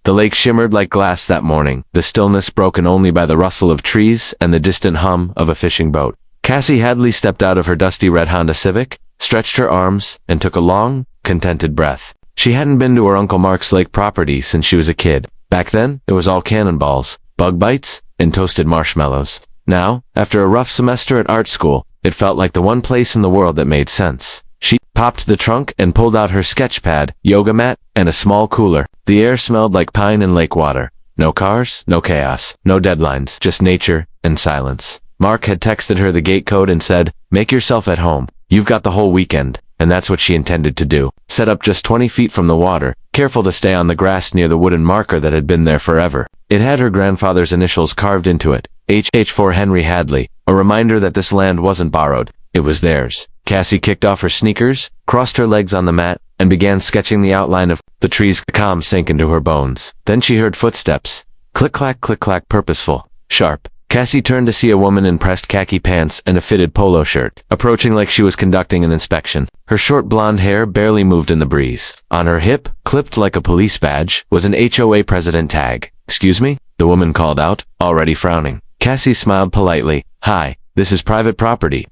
The lake shimmered like glass that morning, the stillness broken only by the rustle of trees and the distant hum of a fishing boat. Cassie Hadley stepped out of her dusty red Honda Civic, stretched her arms, and took a long, contented breath. She hadn't been to her Uncle Mark's lake property since she was a kid. Back then, it was all cannonballs, bug bites, and toasted marshmallows. Now, after a rough semester at art school, it felt like the one place in the world that made sense. She popped the trunk and pulled out her sketch pad, yoga mat, and a small cooler. The air smelled like pine and lake water. No cars, no chaos, no deadlines, just nature and silence. Mark had texted her the gate code and said, "Make yourself at home. You've got the whole weekend." And that's what she intended to do. Set up just 20 feet from the water, careful to stay on the grass near the wooden marker that had been there forever. It had her grandfather's initials carved into it, HH for Henry Hadley, a reminder that this land wasn't borrowed. It was theirs. Cassie kicked off her sneakers, crossed her legs on the mat, and began sketching the outline of the trees. Calm sank into her bones. Then she heard footsteps. Click-clack, purposeful, sharp. Cassie turned to see a woman in pressed khaki pants and a fitted polo shirt, approaching like she was conducting an inspection. Her short blonde hair barely moved in the breeze. On her hip, clipped like a police badge, was an HOA president tag. "Excuse me?" the woman called out, already frowning. Cassie smiled politely. "Hi, this is private property.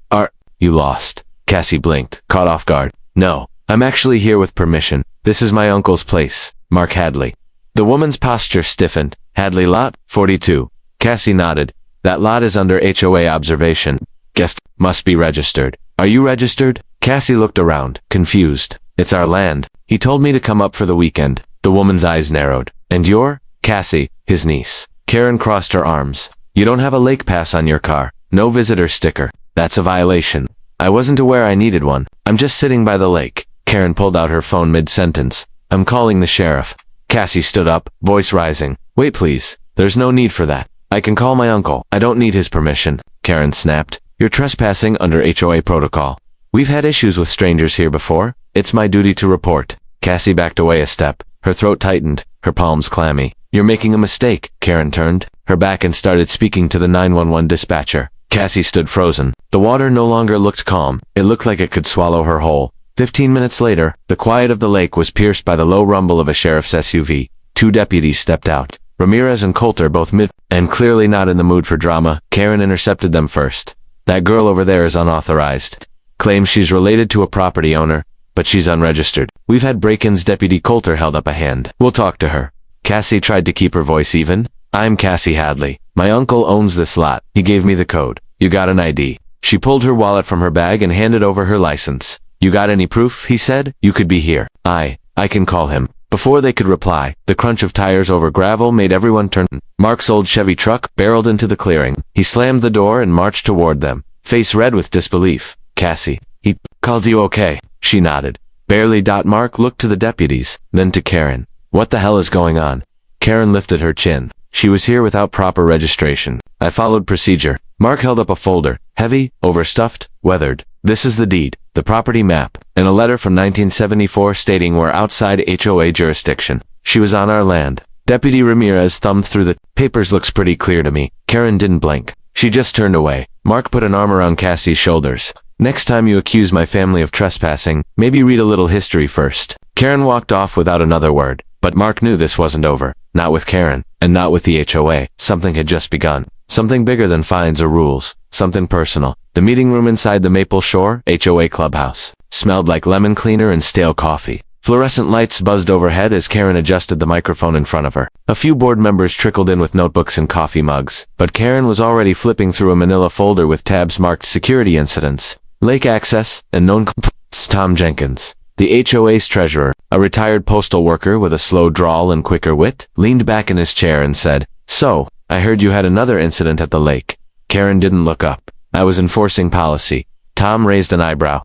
You lost?" Cassie blinked, caught off guard. "No, I'm actually here with permission. This is my uncle's place, Mark Hadley." The woman's posture stiffened. "Hadley lot, 42. Cassie nodded. "That lot is under HOA observation. Guest must be registered." "Are you registered?" Cassie looked around, confused. "It's our land. He told me to come up for the weekend." The woman's eyes narrowed. "And you're?" "Cassie, his niece." Karen crossed her arms. "You don't have a lake pass on your car. No visitor sticker. That's a violation." "I wasn't aware I needed one. I'm just sitting by the lake." Karen pulled out her phone mid-sentence. "I'm calling the sheriff." Cassie stood up, voice rising. "Wait please. There's no need for that. I can call my uncle. I don't need his permission." Karen snapped. "You're trespassing under HOA protocol. We've had issues with strangers here before. It's my duty to report." Cassie backed away a step. Her throat tightened, her palms clammy. "You're making a mistake." Karen turned her back and started speaking to the 911 dispatcher. Cassie stood frozen. The water no longer looked calm. It looked like it could swallow her whole. 15 minutes later, the quiet of the lake was pierced by the low rumble of a sheriff's SUV. Two deputies stepped out. Ramirez and Coulter both and clearly not in the mood for drama. Karen intercepted them first. "That girl over there is unauthorized. Claims she's related to a property owner, but she's unregistered. We've had break-ins." Deputy Coulter held up a hand. "We'll talk to her." Cassie tried to keep her voice even. "I'm Cassie Hadley. My uncle owns this lot. He gave me the code. You got an ID." She pulled her wallet from her bag and handed over her license. "You got any proof?" he said. "You could be here." I can call him." Before they could reply, the crunch of tires over gravel made everyone turn. Mark's old Chevy truck barreled into the clearing. He slammed the door and marched toward them, face red with disbelief. "Cassie, he called you okay?" She nodded. Barely. Mark looked to the deputies, then to Karen. "What the hell is going on?" Karen lifted her chin. "She was here without proper registration. I followed procedure." Mark held up a folder, heavy, overstuffed, weathered. "This is the deed, the property map, and a letter from 1974 stating we're outside HOA jurisdiction. She was on our land." Deputy Ramirez thumbed through the papers. "Looks pretty clear to me." Karen didn't blink. She just turned away. Mark put an arm around Cassie's shoulders. "Next time you accuse my family of trespassing, maybe read a little history first." Karen walked off without another word. But Mark knew this wasn't over. Not with Karen, and not with the HOA. Something had just begun. Something bigger than fines or rules. Something personal. The meeting room inside the Maple Shore HOA clubhouse smelled like lemon cleaner and stale coffee. Fluorescent lights buzzed overhead as Karen adjusted the microphone in front of her. A few board members trickled in with notebooks and coffee mugs, but Karen was already flipping through a manila folder with tabs marked security incidents, lake access, and known complaints. Tom Jenkins, the HOA's treasurer, a retired postal worker with a slow drawl and quicker wit, leaned back in his chair and said, "So, I heard you had another incident at the lake." Karen didn't look up. "I was enforcing policy." Tom raised an eyebrow.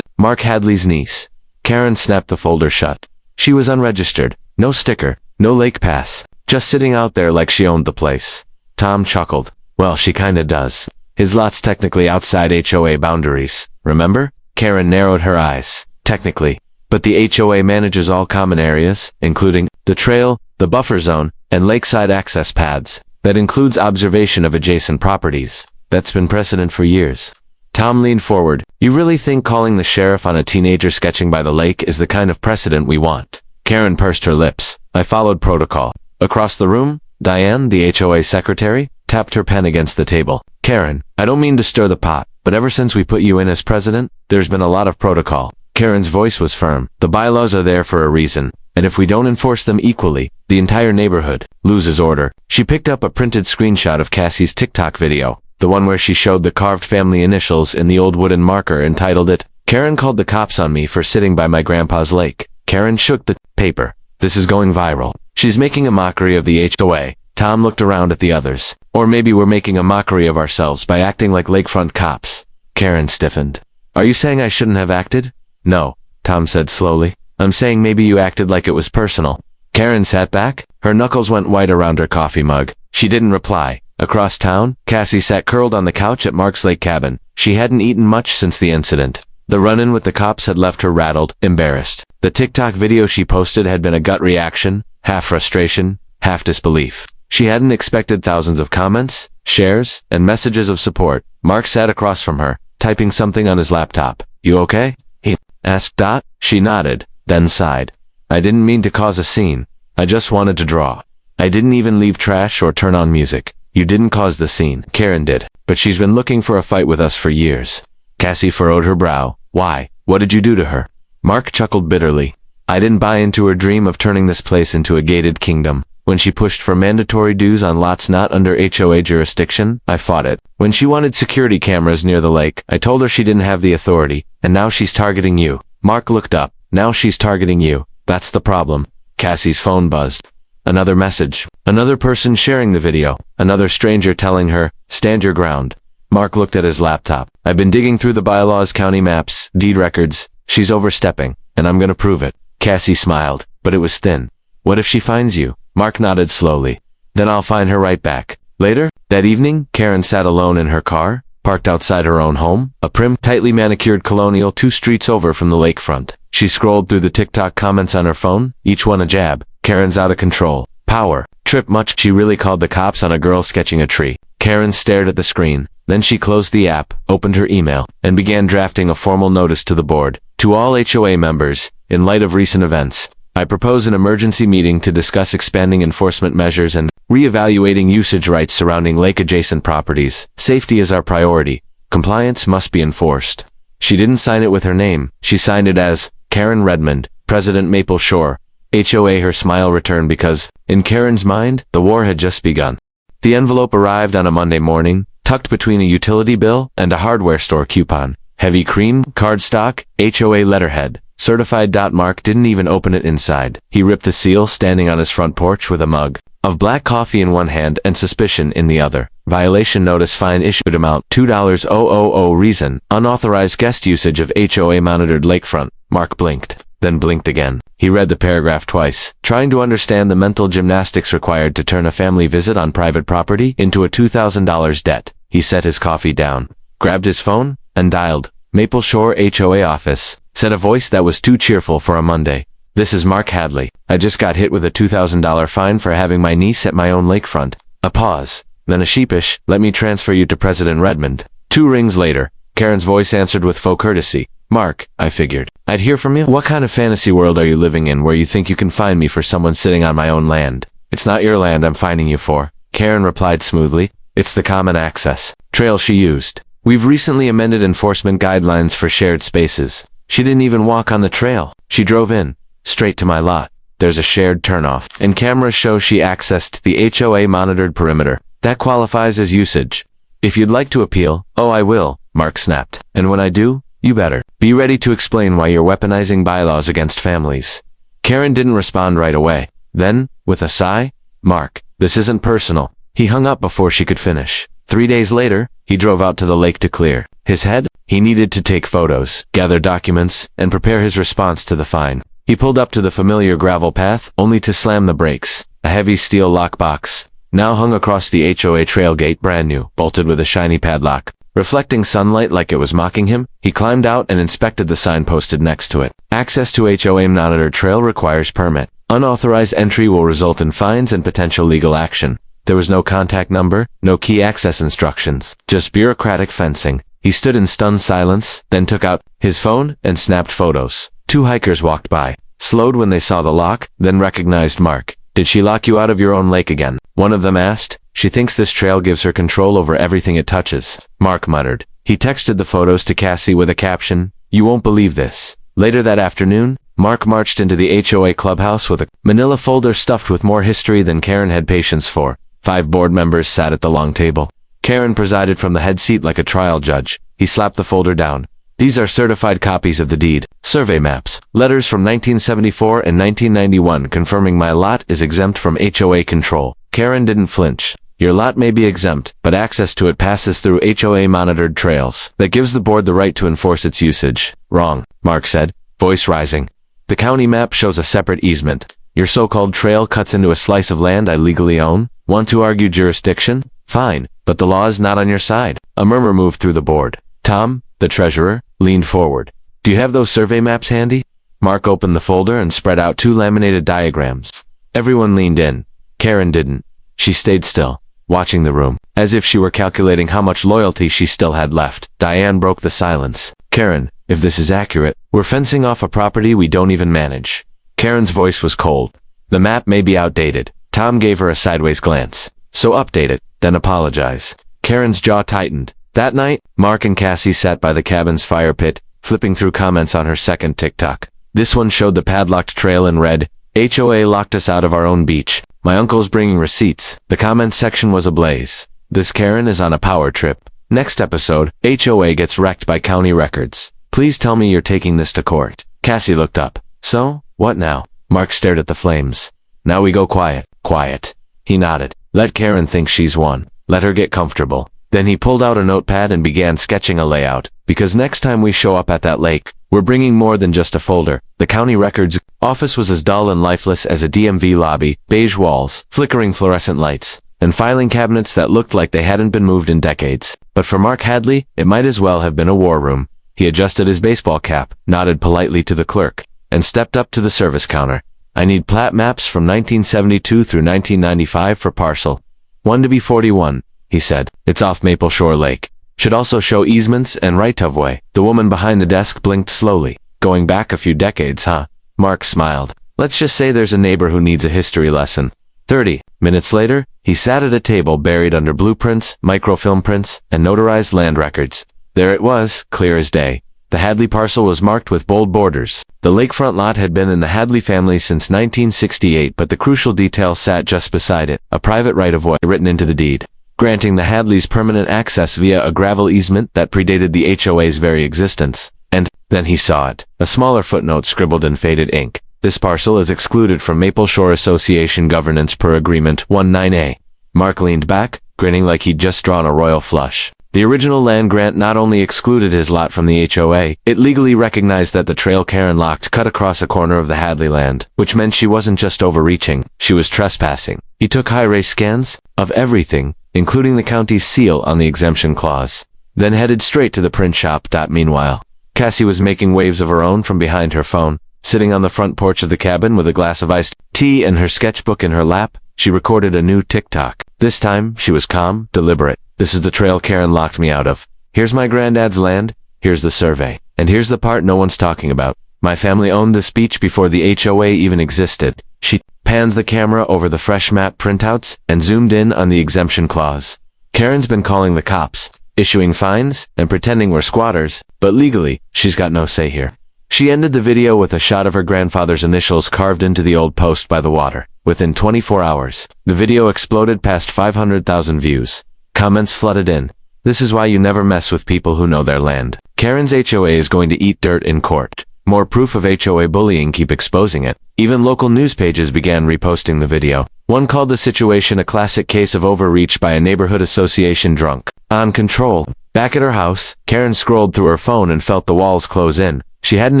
"Mark Hadley's niece." Karen snapped the folder shut. "She was unregistered. No sticker. No lake pass. Just sitting out there like she owned the place." Tom chuckled. "Well, she kinda does. His lot's technically outside HOA boundaries. Remember?" Karen narrowed her eyes. "Technically. But the HOA manages all common areas, including the trail, the buffer zone, and lakeside access paths. That includes observation of adjacent properties. That's been precedent for years." Tom leaned forward. "You really think calling the sheriff on a teenager sketching by the lake is the kind of precedent we want?" Karen pursed her lips. "I followed protocol." Across the room, Diane, the HOA secretary, tapped her pen against the table. Karen, I don't mean to stir the pot, but ever since we put you in as president, there's been a lot of protocol. Karen's voice was firm. The bylaws are there for a reason, and if we don't enforce them equally, the entire neighborhood loses order. She picked up a printed screenshot of Cassie's TikTok video, the one where she showed the carved family initials in the old wooden marker and titled it, Karen called the cops on me for sitting by my grandpa's lake. Karen shook the paper. This is going viral. She's making a mockery of the HOA. Tom looked around at the others. Or maybe we're making a mockery of ourselves by acting like lakefront cops. Karen stiffened. Are you saying I shouldn't have acted? No, Tom said slowly. I'm saying maybe you acted like it was personal. Karen sat back. Her knuckles went white around her coffee mug. She didn't reply. Across town, Cassie sat curled on the couch at Mark's lake cabin. She hadn't eaten much since the incident. The run-in with the cops had left her rattled, embarrassed. The TikTok video she posted had been a gut reaction, half frustration, half disbelief. She hadn't expected thousands of comments, shares, and messages of support. Mark sat across from her, typing something on his laptop. You okay? He asked. She nodded, then sighed. I didn't mean to cause a scene. I just wanted to draw. I didn't even leave trash or turn on music. You didn't cause the scene. Karen did. But she's been looking for a fight with us for years. Cassie furrowed her brow. Why? What did you do to her? Mark chuckled bitterly. I didn't buy into her dream of turning this place into a gated kingdom. When she pushed for mandatory dues on lots not under HOA jurisdiction, I fought it. When she wanted security cameras near the lake, I told her she didn't have the authority, and now she's targeting you. Mark looked up. Now she's targeting you. That's the problem. Cassie's phone buzzed. Another message. Another person sharing the video. Another stranger telling her, stand your ground. Mark looked at his laptop. I've been digging through the bylaws, county maps, deed records. She's overstepping, and I'm gonna prove it. Cassie smiled, but it was thin. What if she finds you? Mark nodded slowly. Then I'll find her right back. Later, that evening, Karen sat alone in her car, parked outside her own home, a prim, tightly manicured colonial 2 streets over from the lakefront. She scrolled through the TikTok comments on her phone, each one a jab. Karen's out of control. Power. Trip much. She really called the cops on a girl sketching a tree. Karen stared at the screen. Then she closed the app, opened her email, and began drafting a formal notice to the board. To all HOA members, in light of recent events, I propose an emergency meeting to discuss expanding enforcement measures and reevaluating usage rights surrounding lake-adjacent properties. Safety is our priority. Compliance must be enforced. She didn't sign it with her name. She signed it as Karen Redmond, President Maple Shore, HOA. Her smile returned because, in Karen's mind, the war had just begun. The envelope arrived on a Monday morning, tucked between a utility bill and a hardware store coupon. Heavy cream, cardstock, HOA letterhead. Certified. Mark didn't even open it inside. He ripped the seal standing on his front porch with a mug of black coffee in one hand and suspicion in the other. Violation notice, fine issued, amount $2,000. Reason, unauthorized guest usage of HOA monitored lakefront. Mark blinked, then blinked again. He read the paragraph twice, trying to understand the mental gymnastics required to turn a family visit on private property into a $2,000 debt. He set his coffee down, grabbed his phone, and dialed Maple Shore HOA office. Said a voice that was too cheerful for a Monday. This is Mark Hadley. I just got hit with a $2,000 fine for having my niece at my own lakefront. A pause, then a sheepish, let me transfer you to President Redmond. 2 rings later, Karen's voice answered with faux courtesy. Mark, I figured I'd hear from you. What kind of fantasy world are you living in where you think you can find me for someone sitting on my own land? It's not your land I'm finding you for. Karen replied smoothly. It's the common access trail she used. We've recently amended enforcement guidelines for shared spaces. She didn't even walk on the trail. She drove in, straight to my lot. There's a shared turnoff, and cameras show she accessed the HOA monitored perimeter. That qualifies as usage. If you'd like to appeal, oh, I will, Mark snapped. And when I do, you better be ready to explain why you're weaponizing bylaws against families. Karen didn't respond right away. Then, with a sigh, Mark, this isn't personal. He hung up before she could finish. 3 days later, he drove out to the lake to clear his head. He needed to take photos, gather documents, and prepare his response to the fine. He pulled up to the familiar gravel path, only to slam the brakes. A heavy steel lockbox now hung across the HOA trail gate, brand new, bolted with a shiny padlock. Reflecting sunlight like it was mocking him, he climbed out and inspected the sign posted next to it. Access to HOA monitored trail requires permit. Unauthorized entry will result in fines and potential legal action. There was no contact number, no key access instructions, just bureaucratic fencing. He stood in stunned silence, then took out his phone and snapped photos. 2 hikers walked by, slowed when they saw the lock, then recognized Mark. Did she lock you out of your own lake again? One of them asked. She thinks this trail gives her control over everything it touches, Mark muttered. He texted the photos to Cassie with a caption, "You won't believe this." Later that afternoon, Mark marched into the HOA clubhouse with a manila folder stuffed with more history than Karen had patience for. 5 board members sat at the long table. Karen presided from the head seat like a trial judge. He slapped the folder down. These are certified copies of the deed, survey maps, letters from 1974 and 1991 confirming my lot is exempt from HOA control. Karen didn't flinch. Your lot may be exempt, but access to it passes through HOA-monitored trails. That gives the board the right to enforce its usage. Wrong, Mark said, voice rising. The county map shows a separate easement. Your so-called trail cuts into a slice of land I legally own. Want to argue jurisdiction? Fine, but the law is not on your side. A murmur moved through the board. Tom, the treasurer, leaned forward. Do you have those survey maps handy? Mark opened the folder and spread out 2 laminated diagrams. Everyone leaned in. Karen didn't. She stayed still, watching the room, as if she were calculating how much loyalty she still had left. Diane broke the silence. Karen, if this is accurate, we're fencing off a property we don't even manage. Karen's voice was cold. The map may be outdated. Tom gave her a sideways glance. So update it, then apologize. Karen's jaw tightened. That night, Mark and Cassie sat by the cabin's fire pit, flipping through comments on her second TikTok. This one showed the padlocked trail and read, HOA locked us out of our own beach. My uncle's bringing receipts. The comments section was ablaze. This Karen is on a power trip. Next episode, HOA gets wrecked by county records. Please tell me you're taking this to court. Cassie looked up. So, what now? Mark stared at the flames. Now we go quiet. Quiet. He nodded. Let Karen think she's won. Let her get comfortable. Then he pulled out a notepad and began sketching a layout. Because next time we show up at that lake, we're bringing more than just a folder. The county records office was as dull and lifeless as a DMV lobby, beige walls, flickering fluorescent lights, and filing cabinets that looked like they hadn't been moved in decades. But for Mark Hadley, it might as well have been a war room. He adjusted his baseball cap, nodded politely to the clerk, and stepped up to the service counter. I need plat maps from 1972 through 1995 for parcel 1 to be 41, he said. It's off Maple Shore Lake. Should also show easements and right-of-way. The woman behind the desk blinked slowly. Going back a few decades, huh? Mark smiled. Let's just say there's a neighbor who needs a history lesson. 30 minutes later, he sat at a table buried under blueprints, microfilm prints, and notarized land records. There it was, clear as day. The Hadley parcel was marked with bold borders. The lakefront lot had been in the Hadley family since 1968, but the crucial detail sat just beside it, a private right-of-way written into the deed, granting the Hadleys permanent access via a gravel easement that predated the HOA's very existence. And then he saw it, a smaller footnote scribbled in faded ink. This parcel is excluded from Maple Shore Association governance per agreement 19A. Mark leaned back, grinning like he'd just drawn a royal flush. The original land grant not only excluded his lot from the HOA, it legally recognized that the trail Karen locked cut across a corner of the Hadley land, which meant she wasn't just overreaching, she was trespassing. He took high-res scans of everything, including the county's seal on the exemption clause, then headed straight to the print shop. Meanwhile, Cassie was making waves of her own from behind her phone. Sitting on the front porch of the cabin with a glass of iced tea and her sketchbook in her lap, she recorded a new TikTok. This time, she was calm, deliberate. This is the trail Karen locked me out of. Here's my granddad's land, here's the survey, and here's the part no one's talking about. My family owned this beach before the HOA even existed. She panned the camera over the fresh map printouts and zoomed in on the exemption clause. Karen's been calling the cops, issuing fines, and pretending we're squatters, but legally, she's got no say here. She ended the video with a shot of her grandfather's initials carved into the old post by the water. Within 24 hours, the video exploded past 500,000 views. Comments flooded in. This is why you never mess with people who know their land. Karen's HOA is going to eat dirt in court. More proof of HOA bullying, keep exposing it. Even local news pages began reposting the video. One called the situation a classic case of overreach by a neighborhood association drunk on control. Back at her house, Karen scrolled through her phone and felt the walls close in. She hadn't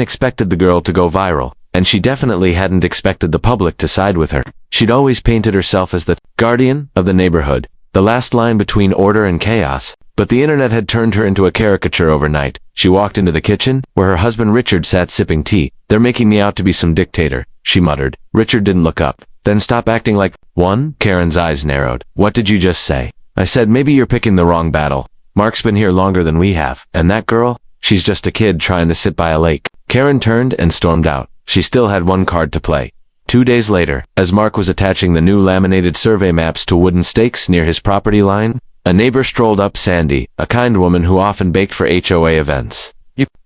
expected the girl to go viral, and she definitely hadn't expected the public to side with her. She'd always painted herself as the guardian of the neighborhood, the last line between order and chaos, but the internet had turned her into a caricature overnight. She walked into the kitchen, where her husband Richard sat sipping tea. They're making me out to be some dictator, she muttered. Richard didn't look up. Then stop acting like one. Karen's eyes narrowed. What did you just say? I said maybe you're picking the wrong battle. Mark's been here longer than we have, and that girl? She's just a kid trying to sit by a lake. Karen turned and stormed out. She still had one card to play. 2 days later, as Mark was attaching the new laminated survey maps to wooden stakes near his property line, a neighbor strolled up. Sandy, a kind woman who often baked for HOA events.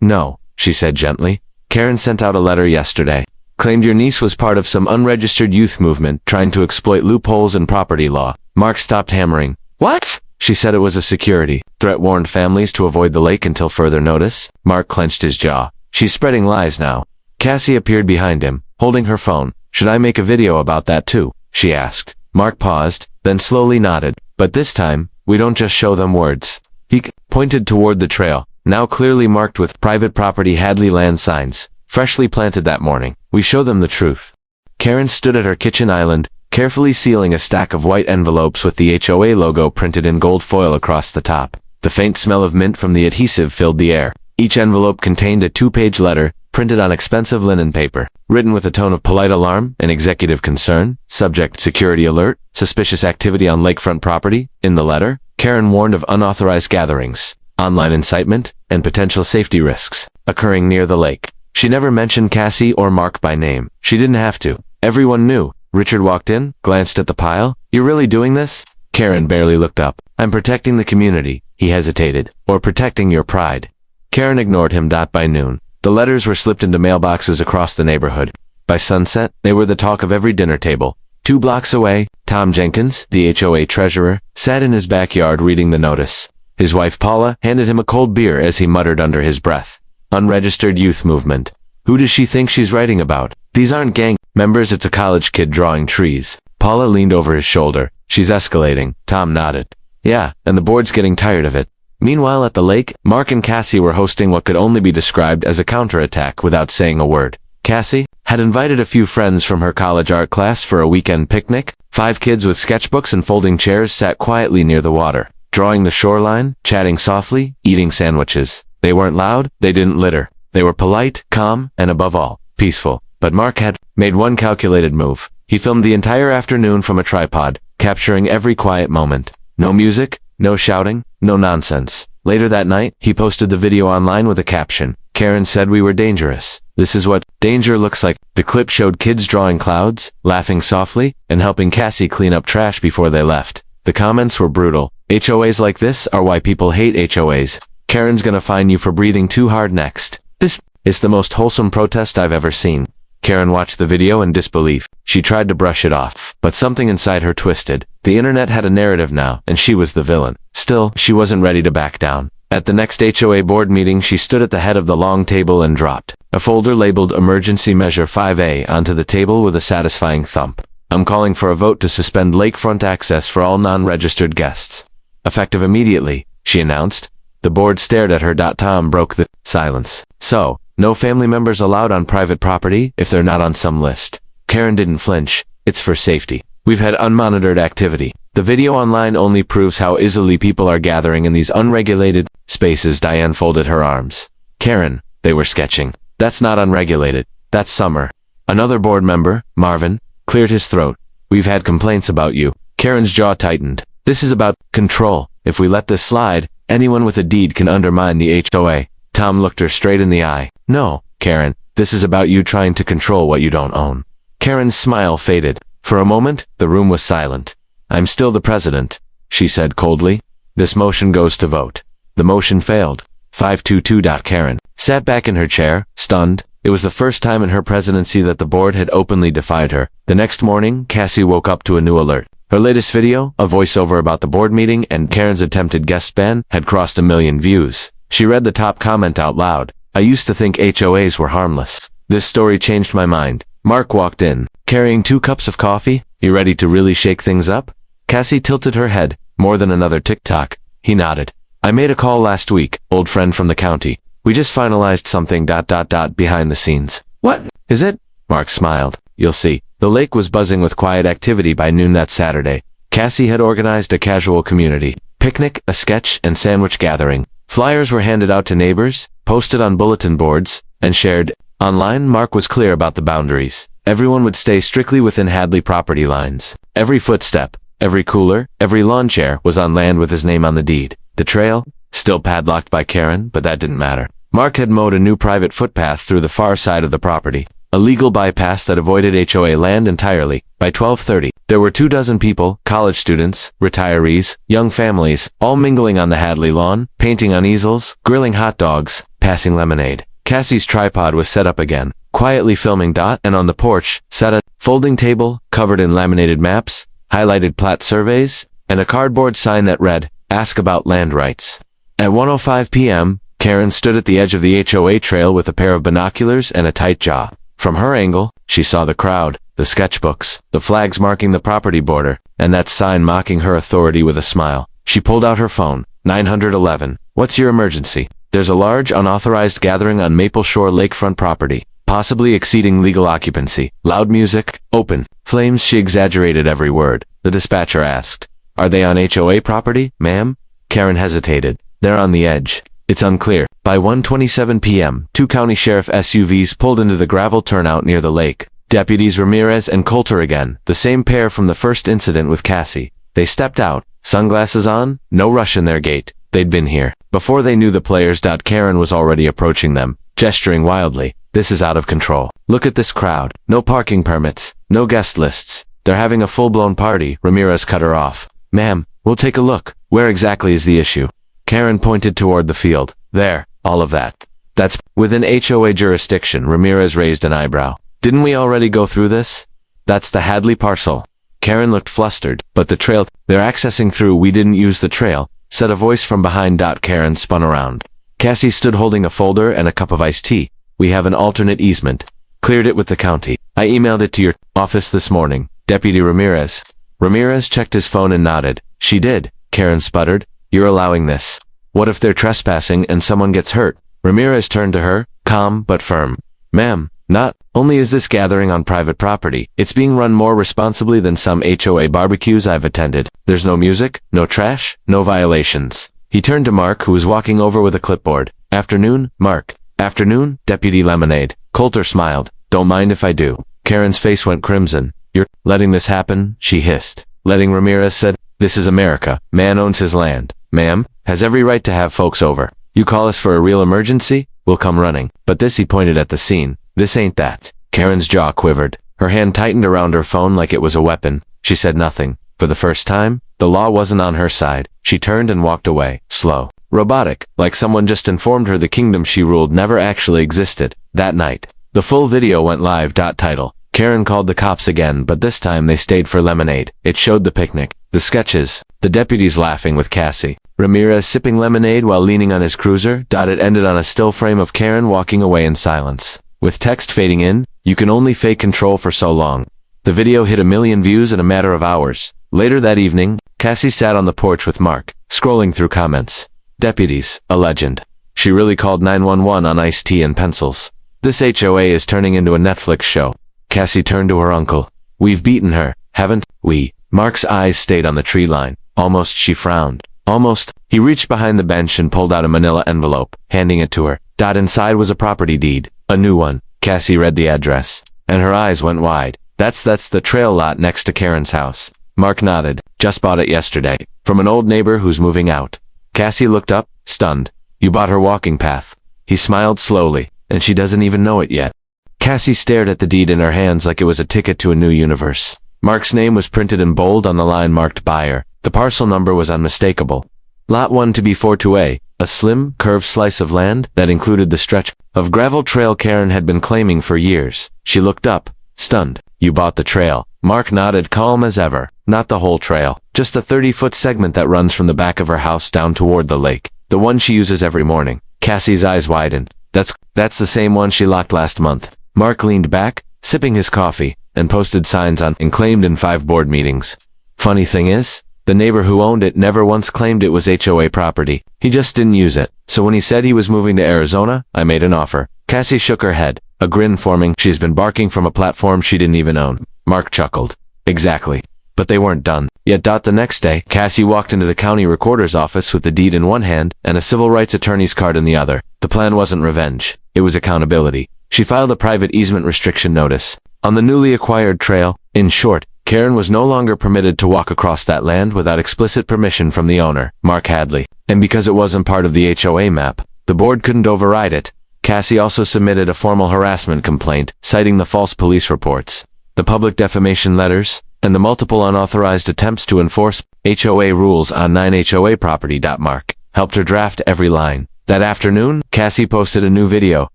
No, she said gently. Karen sent out a letter yesterday. Claimed your niece was part of some unregistered youth movement trying to exploit loopholes in property law. Mark stopped hammering. What? She said it was a security threat, warned families to avoid the lake until further notice. Mark clenched his jaw. She's spreading lies now. Cassie appeared behind him, holding her phone. Should I make a video about that too? She asked. Mark paused, then slowly nodded. But this time, we don't just show them words. He pointed toward the trail, now clearly marked with private property Hadley land signs, freshly planted that morning. We show them the truth. Karen stood at her kitchen island, carefully sealing a stack of white envelopes with the HOA logo printed in gold foil across the top. The faint smell of mint from the adhesive filled the air. Each envelope contained a 2-page letter, printed on expensive linen paper, written with a tone of polite alarm and executive concern. Subject: security alert, suspicious activity on lakefront property. In the letter, Karen warned of unauthorized gatherings, online incitement, and potential safety risks occurring near the lake. She never mentioned Cassie or Mark by name. She didn't have to. Everyone knew. Richard walked in, glanced at the pile. "You're really doing this?" Karen barely looked up. "I'm protecting the community," he hesitated. "Or protecting your pride." Karen ignored him. By noon, the letters were slipped into mailboxes across the neighborhood. By sunset, they were the talk of every dinner table. 2 blocks away, Tom Jenkins, the HOA treasurer, sat in his backyard reading the notice. His wife Paula handed him a cold beer as he muttered under his breath. Unregistered youth movement. Who does she think she's writing about? These aren't gang members, it's a college kid drawing trees. Paula leaned over his shoulder. She's escalating. Tom nodded. Yeah, and the board's getting tired of it. Meanwhile at the lake, Mark and Cassie were hosting what could only be described as a counterattack without saying a word. Cassie had invited a few friends from her college art class for a weekend picnic. 5 kids with sketchbooks and folding chairs sat quietly near the water, drawing the shoreline, chatting softly, eating sandwiches. They weren't loud, they didn't litter. They were polite, calm, and above all, peaceful. But Mark had made one calculated move. He filmed the entire afternoon from a tripod, capturing every quiet moment. No music, no shouting, no nonsense. Later that night, he posted the video online with a caption. Karen said we were dangerous. This is what danger looks like. The clip showed kids drawing clouds, laughing softly, and helping Cassie clean up trash before they left. The comments were brutal. HOAs like this are why people hate HOAs. Karen's gonna fine you for breathing too hard next. This is the most wholesome protest I've ever seen. Karen watched the video in disbelief. She tried to brush it off, but something inside her twisted. The internet had a narrative now, and she was the villain. Still, she wasn't ready to back down. At the next HOA board meeting, she stood at the head of the long table and dropped a folder labeled Emergency Measure 5A onto the table with a satisfying thump. I'm calling for a vote to suspend lakefront access for all non-registered guests. Effective immediately, she announced. The board stared at her. Tom broke the silence. So, no family members allowed on private property if they're not on some list. Karen didn't flinch. It's for safety. We've had unmonitored activity. The video online only proves how easily people are gathering in these unregulated spaces. Diane folded her arms. Karen, they were sketching. That's not unregulated. That's summer. Another board member, Marvin, cleared his throat. We've had complaints about you. Karen's jaw tightened. This is about control. If we let this slide, anyone with a deed can undermine the HOA. Tom looked her straight in the eye. No, Karen, this is about you trying to control what you don't own. Karen's smile faded. For a moment, the room was silent. I'm still the president, she said coldly. This motion goes to vote. The motion failed. 522. Karen sat back in her chair, stunned. It was the first time in her presidency that the board had openly defied her. The next morning, Cassie woke up to a new alert. Her latest video, a voiceover about the board meeting and Karen's attempted guest ban, had crossed 1 million views. She read the top comment out loud. I used to think HOAs were harmless. This story changed my mind. Mark walked in, carrying 2 cups of coffee. You ready to really shake things up? Cassie tilted her head. More than another TikTok. He nodded. I made a call last week, old friend from the county. We just finalized something ... behind the scenes. What is it? Mark smiled. You'll see. The lake was buzzing with quiet activity by noon that Saturday. Cassie had organized a casual community picnic, a sketch, and sandwich gathering. Flyers were handed out to neighbors, posted on bulletin boards, and shared. Online, Mark was clear about the boundaries. Everyone would stay strictly within Hadley property lines. Every footstep, every cooler, every lawn chair was on land with his name on the deed. The trail, still padlocked by Karen, but that didn't matter. Mark had mowed a new private footpath through the far side of the property. a legal bypass that avoided HOA land entirely. By 12:30, there were 24 people, college students, retirees, young families, all mingling on the Hadley lawn, painting on easels, grilling hot dogs, passing lemonade. Cassie's tripod was set up again, quietly filming. And on the porch sat a folding table covered in laminated maps, highlighted plat surveys, and a cardboard sign that read, "Ask about land rights." At 1:05 p.m., Karen stood at the edge of the HOA trail with a pair of binoculars and a tight jaw. From her angle, she saw the crowd, the sketchbooks, the flags marking the property border, and that sign mocking her authority with a smile. She pulled out her phone. 911. What's your emergency? There's a large unauthorized gathering on Maple Shore lakefront property, possibly exceeding legal occupancy. Loud music, open flames. She exaggerated every word. The dispatcher asked, "Are they on HOA property, ma'am?" Karen hesitated. "They're on the edge. It's unclear." By 1:27 p.m., 2 county sheriff SUVs pulled into the gravel turnout near the lake. Deputies Ramirez and Coulter again, the same pair from the first incident with Cassie. They stepped out, sunglasses on, no rush in their gait. They'd been here before they knew the players. Karen was already approaching them, gesturing wildly. "This is out of control. Look at this crowd. No parking permits, no guest lists. They're having a full-blown party." Ramirez cut her off. "Ma'am, we'll take a look. Where exactly is the issue?" Karen pointed toward the field. "There, all of that. That's within HOA jurisdiction." Ramirez raised an eyebrow. "Didn't we already go through this?" "That's the Hadley parcel." Karen looked flustered. "But the trail they're accessing through, we didn't use the trail," said a voice from behind. Karen spun around. Cassie stood holding a folder and a cup of iced tea. "We have an alternate easement. Cleared it with the county. I emailed it to your office this morning." Deputy Ramirez. Ramirez checked his phone and nodded. "She did," Karen sputtered. "You're allowing this. What if they're trespassing and someone gets hurt?" Ramirez turned to her, calm but firm. "Ma'am, not only is this gathering on private property, it's being run more responsibly than some HOA barbecues I've attended. There's no music, no trash, no violations." He turned to Mark, who was walking over with a clipboard. "Afternoon, Mark." "Afternoon, Deputy Lemonade." Coulter smiled. "Don't mind if I do." Karen's face went crimson. "You're letting this happen?" she hissed. "Letting," Ramirez said. "This is America. Man owns his land. Ma'am, has every right to have folks over. You call us for a real emergency, we'll come running. But this," he pointed at the scene. "This ain't that." Karen's jaw quivered. Her hand tightened around her phone like it was a weapon. She said nothing. For the first time, the law wasn't on her side. She turned and walked away, slow, robotic, like someone just informed her the kingdom she ruled never actually existed. That night, the full video went live. Title: Karen called the cops again, but this time they stayed for lemonade. It showed the picnic, the sketches, the deputies laughing with Cassie, Ramirez sipping lemonade while leaning on his cruiser. It ended on a still frame of Karen walking away in silence. With text fading in, "You can only fake control for so long." The video hit 1 million views in a matter of hours. Later that evening, Cassie sat on the porch with Mark, scrolling through comments. "Deputies, a legend. She really called 911 on iced tea and pencils. This HOA is turning into a Netflix show." Cassie turned to her uncle. "We've beaten her, haven't we?" Mark's eyes stayed on the tree line. Almost she frowned. Almost. He reached behind the bench and pulled out a manila envelope, handing it to her. Inside was a property deed. A new one. Cassie read the address, and her eyes went wide. That's the trail lot next to Karen's house." Mark nodded. "Just bought it yesterday. From an old neighbor who's moving out." Cassie looked up, stunned. "You bought her walking path." He smiled slowly. "And she doesn't even know it yet." Cassie stared at the deed in her hands like it was a ticket to a new universe. Mark's name was printed in bold on the line marked buyer. The parcel number was unmistakable. Lot 1 to be 42A, a slim, curved slice of land that included the stretch of gravel trail Karen had been claiming for years. She looked up, stunned. "You bought the trail." Mark nodded, calm as ever. "Not the whole trail, just the 30-foot segment that runs from the back of her house down toward the lake. The one she uses every morning." Cassie's eyes widened. That's the same one she locked last month." Mark leaned back, sipping his coffee, and posted signs on and claimed in 5 board meetings. "Funny thing is, the neighbor who owned it never once claimed it was HOA property. He just didn't use it. So when he said he was moving to Arizona, I made an offer." Cassie shook her head, a grin forming. "She's been barking from a platform she didn't even own." Mark chuckled. "Exactly. But they weren't done yet." The next day, Cassie walked into the county recorder's office with the deed in one hand and a civil rights attorney's card in the other. The plan wasn't revenge. It was accountability. She filed a private easement restriction notice on the newly acquired trail. In short, Karen was no longer permitted to walk across that land without explicit permission from the owner, Mark Hadley. And because it wasn't part of the HOA map, the board couldn't override it. Cassie also submitted a formal harassment complaint, citing the false police reports, the public defamation letters, and the multiple unauthorized attempts to enforce HOA rules on 9HOA property. Mark helped her draft every line. That afternoon, Cassie posted a new video,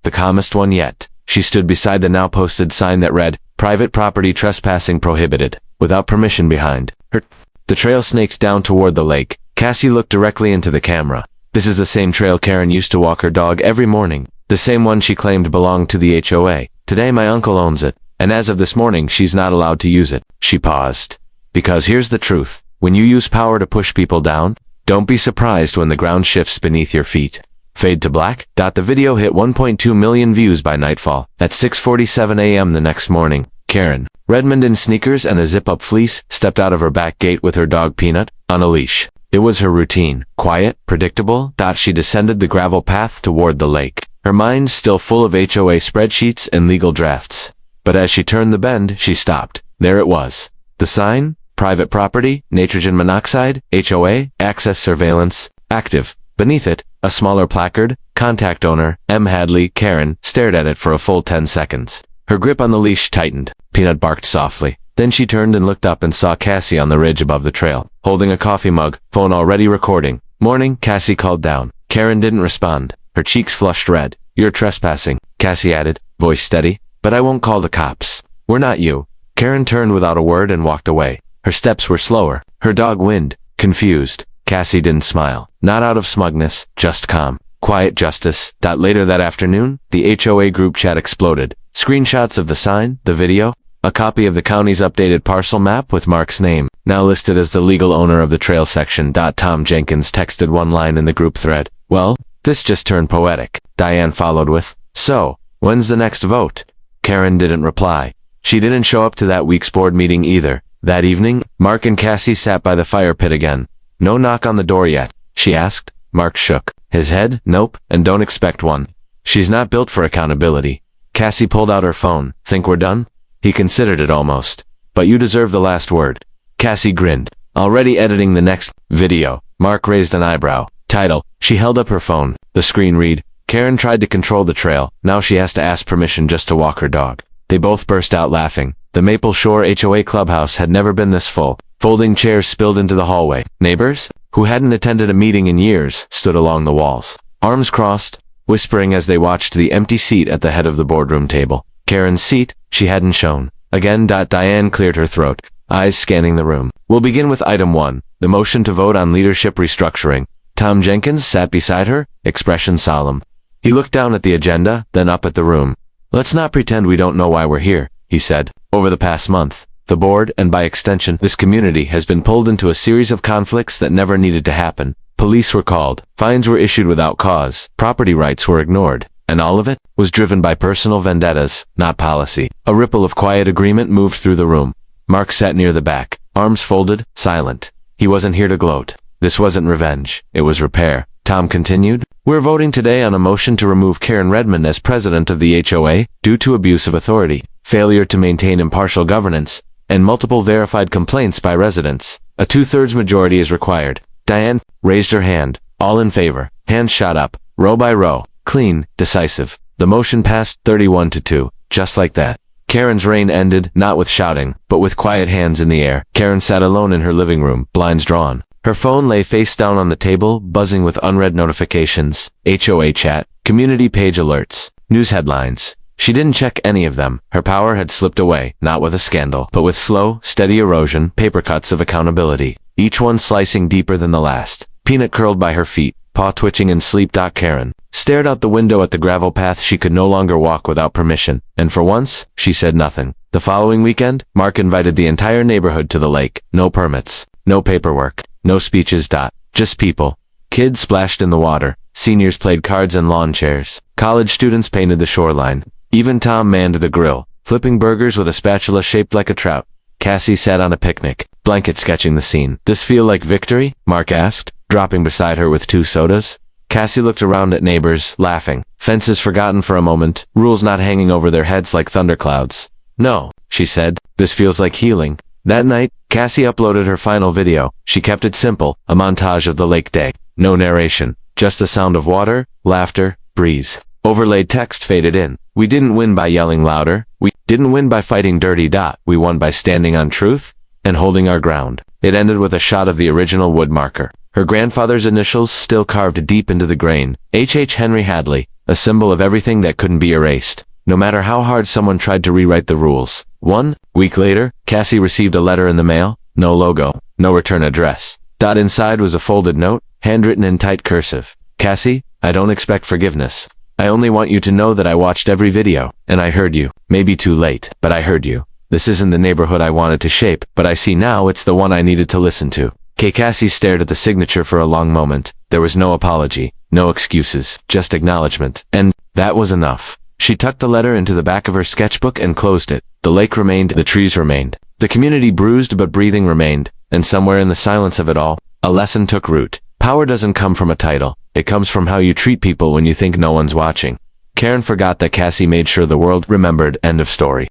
the calmest one yet. She stood beside the now posted sign that read, "Private property trespassing prohibited," without permission behind her. The trail snaked down toward the lake. Cassie looked directly into the camera. This is the same trail Karen used to walk her dog every morning. The same one she claimed belonged to the HOA. Today my uncle owns it, and as of this morning she's not allowed to use it. She paused. Because here's the truth. When you use power to push people down, don't be surprised when the ground shifts beneath your feet. Fade to black. The video hit 1.2 million views by nightfall. At 6:47 a.m. the next morning, Karen, Redmond in sneakers and a zip-up fleece, stepped out of her back gate with her dog Peanut on a leash. It was her routine. Quiet, predictable. She descended the gravel path toward the lake, her mind still full of HOA spreadsheets and legal drafts. But as she turned the bend, she stopped. There it was. The sign, private property, nitrogen monoxide, HOA, access surveillance, active. Beneath it, a smaller placard, contact owner, M. Hadley, Karen, stared at it for a full 10 seconds. Her grip on the leash tightened. Peanut barked softly. Then she turned and looked up and saw Cassie on the ridge above the trail, holding a coffee mug, phone already recording. "Morning," Cassie called down. Karen didn't respond. Her cheeks flushed red. "You're trespassing," Cassie added, voice steady. "But I won't call the cops. We're not you." Karen turned without a word and walked away. Her steps were slower. Her dog whined, confused. Cassie didn't smile. Not out of smugness, just calm. Quiet justice. Later that afternoon, the HOA group chat exploded. Screenshots of the sign, the video, a copy of the county's updated parcel map with Mark's name, now listed as the legal owner of the trail section. Tom Jenkins texted one line in the group thread. "Well, this just turned poetic." Diane followed with, "So, when's the next vote?" Karen didn't reply. She didn't show up to that week's board meeting either. That evening, Mark and Cassie sat by the fire pit again. "No knock on the door yet?" she asked. Mark shook his head. "Nope, and don't expect one. She's not built for accountability." Cassie pulled out her phone. "Think we're done?" He considered it almost. "But you deserve the last word." Cassie grinned. "Already editing the next video." Mark raised an eyebrow. Title. She held up her phone. The screen read, "Karen tried to control the trail. Now she has to ask permission just to walk her dog." They both burst out laughing. The Maple Shore HOA clubhouse had never been this full. Folding chairs spilled into the hallway. Neighbors, who hadn't attended a meeting in years, stood along the walls, arms crossed, whispering as they watched the empty seat at the head of the boardroom table. Karen's seat, she hadn't shown. Again. Diane cleared her throat, eyes scanning the room. "We'll begin with item 1, the motion to vote on leadership restructuring." Tom Jenkins sat beside her, expression solemn. He looked down at the agenda, then up at the room. "Let's not pretend we don't know why we're here," he said. "Over the past month, the board, and by extension, this community, has been pulled into a series of conflicts that never needed to happen. Police were called, fines were issued without cause, property rights were ignored, and all of it was driven by personal vendettas, not policy." A ripple of quiet agreement moved through the room. Mark sat near the back, arms folded, silent. He wasn't here to gloat. This wasn't revenge, it was repair. Tom continued, "We're voting today on a motion to remove Karen Redmond as president of the HOA due to abuse of authority, failure to maintain impartial governance, and multiple verified complaints by residents. A 2/3 majority is required." Diane raised her hand. All in favor. Hands shot up, row by row, clean, decisive. The motion passed 31-2, just like that. Karen's reign ended, not with shouting, but with quiet hands in the air. Karen sat alone in her living room, blinds drawn. Her phone lay face down on the table, buzzing with unread notifications, HOA chat, community page alerts, news headlines. She didn't check any of them. Her power had slipped away, not with a scandal, but with slow, steady erosion, paper cuts of accountability, each one slicing deeper than the last. Peanut curled by her feet, paw twitching in sleep. Karen stared out the window at the gravel path she could no longer walk without permission, and for once, she said nothing. The following weekend, Mark invited the entire neighborhood to the lake. No permits, no paperwork, no speeches. Just people. Kids splashed in the water. Seniors played cards in lawn chairs. College students painted the shoreline. Even Tom manned the grill, flipping burgers with a spatula shaped like a trout. Cassie sat on a picnic, blanket sketching the scene. "This feel like victory?" Mark asked, dropping beside her with 2 sodas. Cassie looked around at neighbors, laughing. Fences forgotten for a moment, rules not hanging over their heads like thunderclouds. "No," she said, "this feels like healing." That night, Cassie uploaded her final video. She kept it simple, a montage of the lake day. No narration, just the sound of water, laughter, breeze. Overlaid text faded in. We didn't win by yelling louder. We didn't win by fighting dirty. We won by standing on truth and holding our ground. It ended with a shot of the original wood marker. Her grandfather's initials still carved deep into the grain. H. Henry Hadley, a symbol of everything that couldn't be erased, no matter how hard someone tried to rewrite the rules. 1 week later, Cassie received a letter in the mail. No logo, no return address. Inside was a folded note, handwritten in tight cursive. Cassie, I don't expect forgiveness. I only want you to know that I watched every video, and I heard you. Maybe too late, but I heard you. This isn't the neighborhood I wanted to shape, but I see now it's the one I needed to listen to. Cassie stared at the signature for a long moment. There was no apology, no excuses, just acknowledgement. And that was enough. She tucked the letter into the back of her sketchbook and closed it. The lake remained, the trees remained. The community bruised but breathing remained. And somewhere in the silence of it all, a lesson took root. Power doesn't come from a title. It comes from how you treat people when you think no one's watching. Karen forgot that Cassie made sure the world remembered. End of story.